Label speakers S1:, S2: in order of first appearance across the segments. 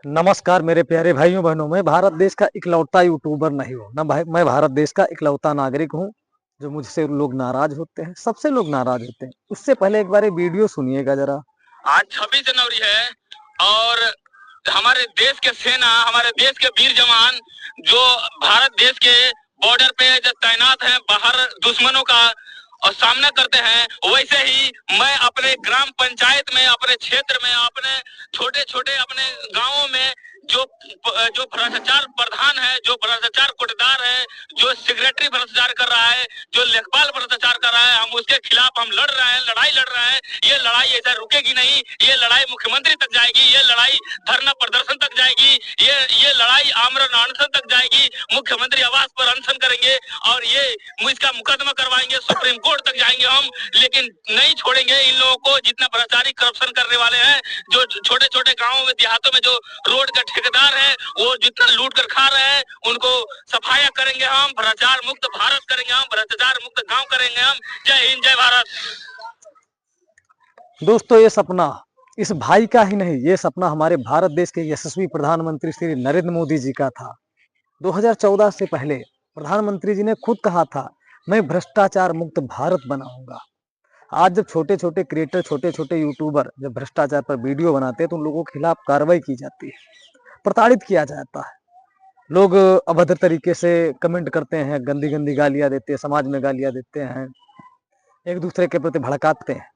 S1: नमस्कार मेरे प्यारे भाइयों बहनों। मैं भारत देश का इकलौता यूट्यूबर नहीं हूँ ना भाई, मैं भारत देश का इकलौता नागरिक हूँ जो मुझसे लोग नाराज होते हैं। सबसे लोग नाराज होते हैं। उससे पहले एक बार ये वीडियो सुनिएगा जरा।
S2: आज 26 जनवरी है और हमारे देश के सेना, हमारे देश के वीर जवान जो भारत देश के बॉर्डर पे जो तैनात हैं, बाहर दुश्मनों का और सामना करते हैं, वैसे ही मैं अपने ग्राम पंचायत में, अपने क्षेत्र में, अपने छोटे छोटे अपने गांवों में जो जो भ्रष्टाचार प्रधान है, जो भ्रष्टाचार कोटेदार है, जो सेक्रेटरी भ्रष्टाचार कर रहा है, जो लेखपाल भ्रष्टाचार कर रहा है, हम उसके खिलाफ हम लड़ रहे हैं, लड़ाई लड़ रहे हैं। ये लड़ाई ऐसा रुकेगी नहीं, ये लड़ाई मुख्यमंत्री तक जाएगी, ये लड़ाई धरना प्रदर्शन तक जाएगी, ये लड़ाई आमरण अनशन तक जाएगी। मुख्यमंत्री आवास पर अनशन करेंगे और ये इसका मुकदमा करवाएंगे, सुप्रीम कोर्ट तक जाएंगे हम, लेकिन नहीं छोड़ेंगे इन लोगों को। जितना भ्रष्टाचारी करप्शन करने वाले हैं, जो छोटे छोटे गाँवों में, देहातों में जो रोड का ठेकेदार है, वो जितना लूट कर खा रहे हैं, उनको सफाया करेंगे हम, भ्रष्टाचार मुक्त भारत करेंगे हम, भ्रष्टाचार मुक्त गाँव करेंगे हम। जय हिंद, जय भारत।
S1: दोस्तों, ये सपना इस भाई का ही नहीं, ये सपना हमारे भारत देश के यशस्वी प्रधानमंत्री श्री नरेंद्र मोदी जी का था। 2014 से पहले प्रधानमंत्री जी ने खुद कहा था, मैं भ्रष्टाचार मुक्त भारत बनाऊंगा। आज जब छोटे छोटे क्रिएटर, छोटे छोटे यूट्यूबर जब भ्रष्टाचार पर वीडियो बनाते हैं तो उन लोगों के खिलाफ कार्रवाई की जाती है, प्रताड़ित किया जाता है। लोग अभद्र तरीके से कमेंट करते हैं, गंदी गंदी गालियां देते हैं, समाज में गालियां देते हैं, एक दूसरे के प्रति भड़काते हैं।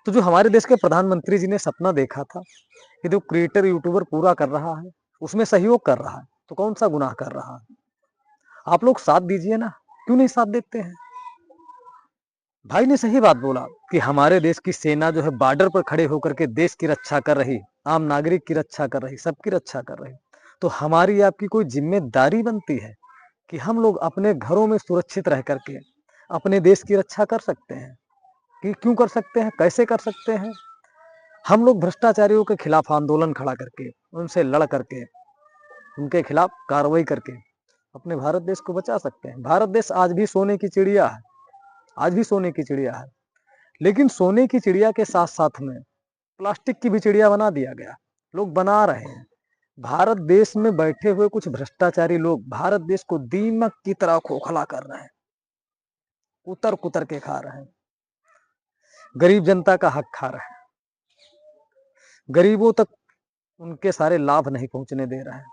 S1: तो जो हमारे देश के प्रधानमंत्री जी ने सपना देखा था कि जो क्रिएटर यूट्यूबर पूरा कर रहा है, उसमें सहयोग कर रहा है, तो कौन सा गुनाह कर रहा है? आप लोग साथ दीजिए ना, क्यों नहीं साथ देते हैं? भाई ने सही बात बोला कि हमारे देश की सेना जो है बॉर्डर पर खड़े होकर के देश की रक्षा कर रही, आम नागरिक की रक्षा कर रही, सबकी रक्षा कर रही। तो हमारी आपकी कोई जिम्मेदारी बनती है कि हम लोग अपने घरों में सुरक्षित रह करके अपने देश की रक्षा कर सकते हैं। कि क्यों कर सकते हैं, कैसे कर सकते हैं? हम लोग भ्रष्टाचारियों के खिलाफ आंदोलन खड़ा करके, उनसे लड़ करके, उनके खिलाफ कार्रवाई करके अपने भारत देश को बचा सकते हैं। भारत देश आज भी सोने की चिड़िया है, आज भी सोने की चिड़िया है। लेकिन सोने की चिड़िया के साथ साथ में प्लास्टिक की भी चिड़िया बना दिया गया, लोग बना रहे हैं। भारत देश में बैठे हुए कुछ भ्रष्टाचारी लोग भारत देश को दीमक की तरह खोखला कर रहे हैं, कुतर कुतर के खा रहे हैं, गरीब जनता का हक खा रहे हैं, गरीबों तक उनके सारे लाभ नहीं पहुंचने दे रहे हैं।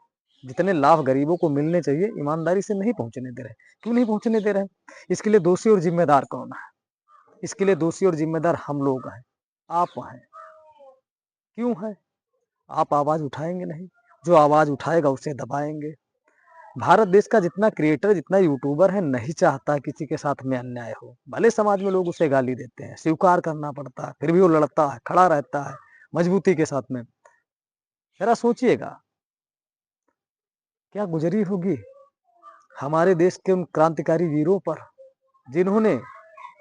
S1: जितने लाभ गरीबों को मिलने चाहिए ईमानदारी से नहीं पहुंचने दे रहे। क्यों नहीं पहुंचने दे रहे हैं? इसके लिए दोषी और जिम्मेदार कौन है? इसके लिए दोषी और जिम्मेदार हम लोग हैं, आप हैं। क्यों है? आप आवाज उठाएंगे नहीं, जो आवाज उठाएगा उसे दबाएंगे। भारत देश का जितना क्रिएटर, जितना यूट्यूबर है, नहीं चाहता किसी के साथ में अन्याय हो। भले समाज में लोग उसे गाली देते हैं, स्वीकार करना पड़ता है, फिर भी वो लड़ता है, खड़ा रहता है मजबूती के साथ में। जरा सोचिएगा क्या गुजरी होगी हमारे देश के उन क्रांतिकारी वीरों पर, जिन्होंने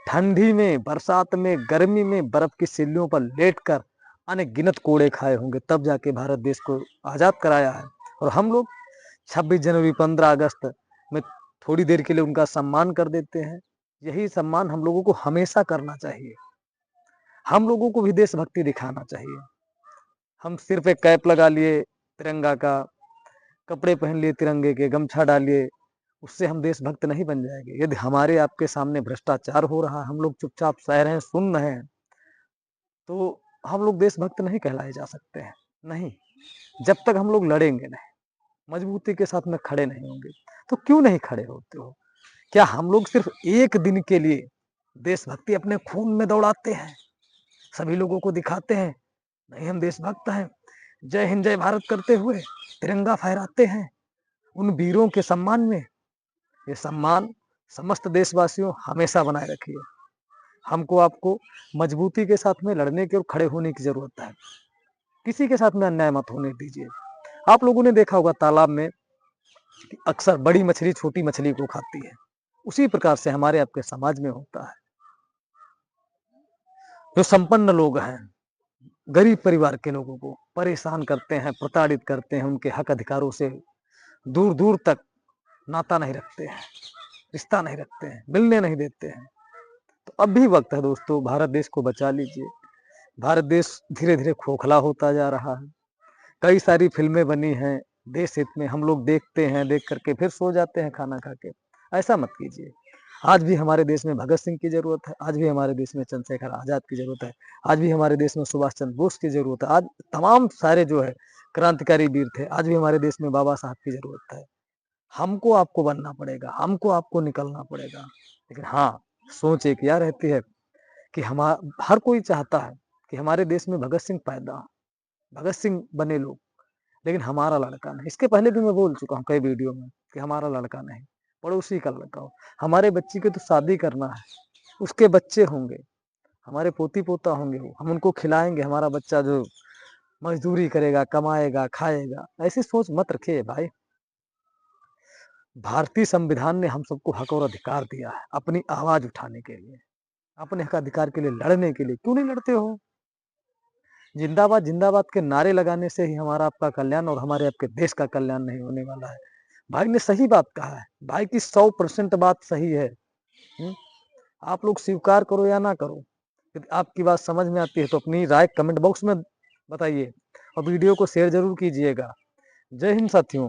S1: ठंडी में, बरसात में, गर्मी में बर्फ की सिल्लियों पर लेटकर अनगिनत कोड़े खाए होंगे, तब जाके भारत देश को आजाद कराया है। और हम लोग 26 जनवरी, 15 अगस्त में थोड़ी देर के लिए उनका सम्मान कर देते हैं। यही सम्मान हम लोगों को हमेशा करना चाहिए। हम लोगों को भी देशभक्ति दिखाना चाहिए। हम सिर्फ एक कैप लगा लिए तिरंगा का, कपड़े पहन लिए तिरंगे के, गमछा डालिए, उससे हम देशभक्त नहीं बन जाएंगे। यदि हमारे आपके सामने भ्रष्टाचार हो रहा है, हम लोग चुपचाप सह रहे हैं, सुन रहे हैं, तो हम लोग देशभक्त नहीं कहलाए जा सकते हैं। नहीं, जब तक हम लोग लड़ेंगे नहीं, मजबूती के साथ में खड़े नहीं होंगे। तो क्यों नहीं खड़े होते हो? क्या हम लोग सिर्फ एक दिन के लिए देशभक्ति अपने खून में दौड़ाते हैं, सभी लोगों को दिखाते हैं नहीं हम देशभक्त हैं, जय हिंद जय भारत करते हुए तिरंगा फहराते हैं उन वीरों के सम्मान में? ये सम्मान समस्त देशवासियों हमेशा बनाए रखिए। हमको आपको मजबूती के साथ में लड़ने की और खड़े होने की जरूरत है। किसी के साथ में अन्याय मत होने दीजिए। आप लोगों ने देखा होगा तालाब में अक्सर बड़ी मछली छोटी मछली को खाती है, उसी प्रकार से हमारे आपके समाज में होता है। जो संपन्न लोग हैं, गरीब परिवार के लोगों को परेशान करते हैं, प्रताड़ित करते हैं, उनके हक अधिकारों से दूर दूर तक नाता नहीं रखते हैं, रिश्ता नहीं रखते हैं, मिलने नहीं देते हैं। तो अब भी वक्त है दोस्तों, भारत देश को बचा लीजिए। भारत देश धीरे धीरे खोखला होता जा रहा है। कई सारी फिल्में बनी हैं देश हित में, हम लोग देखते हैं, देख करके फिर सो जाते हैं खाना खा के। ऐसा मत कीजिए। आज भी हमारे देश में भगत सिंह की ज़रूरत है, आज भी हमारे देश में चंद्रशेखर आज़ाद की ज़रूरत है, आज भी हमारे देश में सुभाष चंद्र बोस की ज़रूरत है, आज तमाम सारे जो है क्रांतिकारी वीर थे, आज भी हमारे देश में बाबा साहब की ज़रूरत है। हमको आपको बनना पड़ेगा, हमको आपको निकलना पड़ेगा। लेकिन हाँ, सोच एक यह रहती है कि हर कोई चाहता है कि हमारे देश में भगत सिंह पैदा हों, भगत सिंह बने लोग, लेकिन हमारा लड़का नहीं। इसके पहले भी मैं बोल चुका हूँ कई वीडियो में कि हमारा लड़का नहीं, पड़ोसी का लड़का हो। हमारे बच्ची की तो शादी करना है, उसके बच्चे होंगे, हमारे पोती-पोता होंगे वो, हम उनको खिलाएँगे, हमारा बच्चा जो मज़दूरी करेगा, कमाएगा, खाएगा। ऐसी सोच मत रखिए भाई। भारतीय संविधान ने हम सबको हक और अधिकार दिया है, अपनी आवाज़ उठाने के लिए, अपने हक अधिकार के लिए लड़ने के लिए। क्यों नहीं लड़ते हो? जिंदाबाद जिंदाबाद के नारे लगाने से ही हमारा आपका कल्याण और हमारे आपके देश का कल्याण नहीं होने वाला है। भाई ने सही बात कहा है, भाई की 100% बात सही है। हुँ? आप लोग स्वीकार करो या ना करो, यदि आपकी बात समझ में आती है तो अपनी राय कमेंट बॉक्स में बताइए और वीडियो को शेयर ज़रूर कीजिएगा। जय हिंद साथियों।